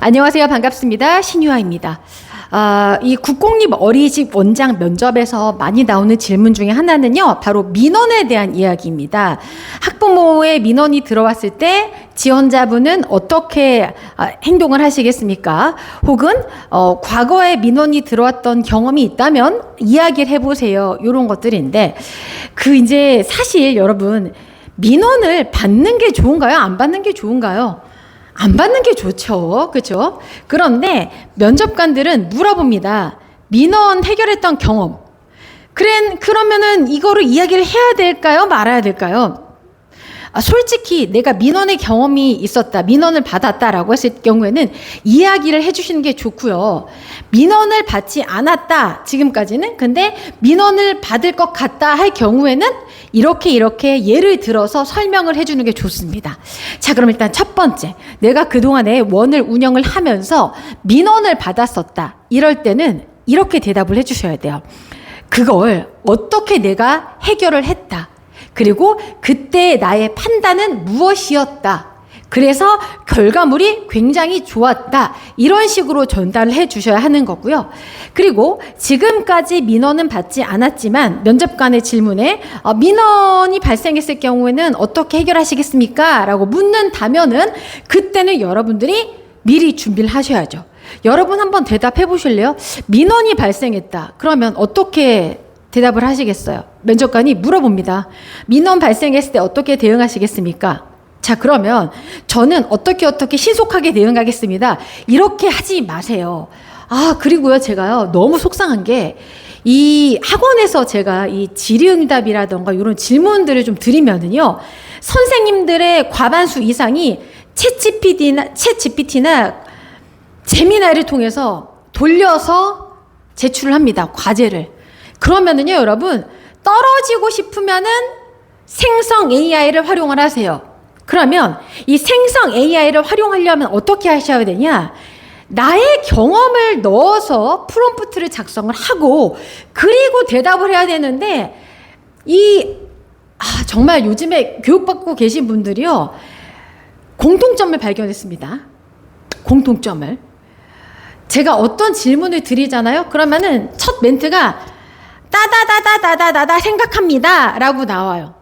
안녕하세요. 반갑습니다. 신유아입니다. 이 국공립 어린이집 원장 면접에서 많이 나오는 질문 중에 하나는요, 바로 민원에 대한 이야기입니다. 학부모의 민원이 들어왔을 때 지원자분은 어떻게 행동을 하시겠습니까? 혹은 과거에 민원이 들어왔던 경험이 있다면 이야기를 해보세요. 이런 것들인데, 이제 사실 여러분, 민원을 받는 게 좋은가요? 안 받는 게 좋은가요? 안 받는 게 좋죠. 그렇죠? 그런데 면접관들은 물어봅니다. 민원 해결했던 경험. 그러면은 이거를 이야기를 해야 될까요? 말아야 될까요? 솔직히 내가 민원의 경험이 있었다, 민원을 받았다라고 했을 경우에는 이야기를 해주시는 게 좋고요. 민원을 받지 않았다, 지금까지는. 근데 민원을 받을 것 같다 할 경우에는 이렇게 예를 들어서 설명을 해주는 게 좋습니다. 자, 그럼 일단 첫 번째, 내가 그동안에 원을 운영을 하면서 민원을 받았었다. 이럴 때는 이렇게 대답을 해주셔야 돼요. 그걸 어떻게 내가 해결을 했다. 그리고 그때 나의 판단은 무엇이었다. 그래서 결과물이 굉장히 좋았다. 이런 식으로 전달을 해 주셔야 하는 거고요. 그리고 지금까지 민원은 받지 않았지만 면접관의 질문에 민원이 발생했을 경우에는 어떻게 해결하시겠습니까? 라고 묻는다면은 그때는 여러분들이 미리 준비를 하셔야죠. 여러분 한번 대답해 보실래요? 민원이 발생했다. 그러면 어떻게 대답을 하시겠어요? 면접관이 물어봅니다. 민원 발생했을 때 어떻게 대응하시겠습니까? 자, 그러면 저는 어떻게 신속하게 대응하겠습니다. 이렇게 하지 마세요. 그리고요, 제가요, 너무 속상한 게, 이 학원에서 제가 이 질의응답이라던가 이런 질문들을 좀 드리면은요, 선생님들의 과반수 이상이 챗GPT나 제미나이를 통해서 돌려서 제출을 합니다. 과제를. 그러면은요, 여러분, 떨어지고 싶으면은 생성 AI를 활용을 하세요. 그러면 이 생성 AI를 활용하려면 어떻게 하셔야 되냐? 나의 경험을 넣어서 프롬프트를 작성을 하고, 그리고 대답을 해야 되는데, 정말 요즘에 교육받고 계신 분들이요, 공통점을 발견했습니다. 공통점을. 제가 어떤 질문을 드리잖아요? 그러면은 첫 멘트가 따다다다다다다다 생각합니다 라고 나와요.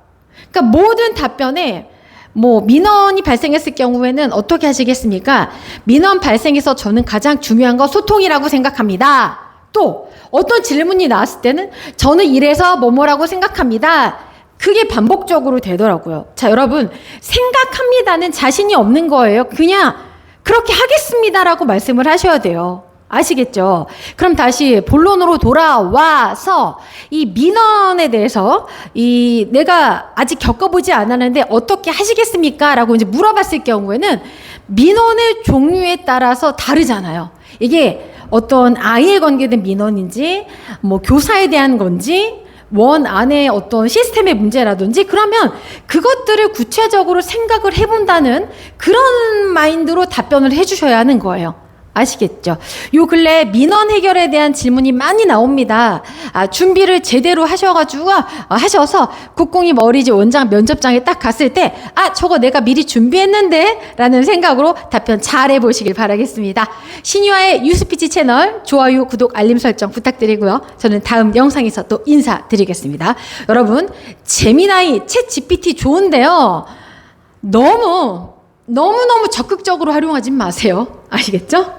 그러니까 모든 답변에 민원이 발생했을 경우에는 어떻게 하시겠습니까? 민원 발생해서 저는 가장 중요한 건 소통이라고 생각합니다. 또 어떤 질문이 나왔을 때는 저는 이래서 뭐뭐라고 생각합니다. 그게 반복적으로 되더라고요. 자, 여러분, 생각합니다는 자신이 없는 거예요. 그냥 그렇게 하겠습니다라고 말씀을 하셔야 돼요. 아시겠죠? 그럼 다시 본론으로 돌아와서 이 민원에 대해서 내가 아직 겪어보지 않았는데 어떻게 하시겠습니까? 라고 이제 물어봤을 경우에는 민원의 종류에 따라서 다르잖아요. 이게 어떤 아이에 관계된 민원인지, 교사에 대한 건지, 원 안에 어떤 시스템의 문제라든지, 그러면 그것들을 구체적으로 생각을 해본다는 그런 마인드로 답변을 해주셔야 하는 거예요. 아시겠죠? 요 근래 민원 해결에 대한 질문이 많이 나옵니다. 준비를 제대로 하셔서 국공립 어린이집 원장 면접장에 딱 갔을 때, 저거 내가 미리 준비했는데? 라는 생각으로 답변 잘 해보시길 바라겠습니다. 신유아의 뉴스피치 채널 좋아요, 구독, 알림 설정 부탁드리고요. 저는 다음 영상에서 또 인사드리겠습니다. 여러분, 제미나이, 챗GPT 좋은데요. 너무너무 적극적으로 활용하지 마세요. 아시겠죠?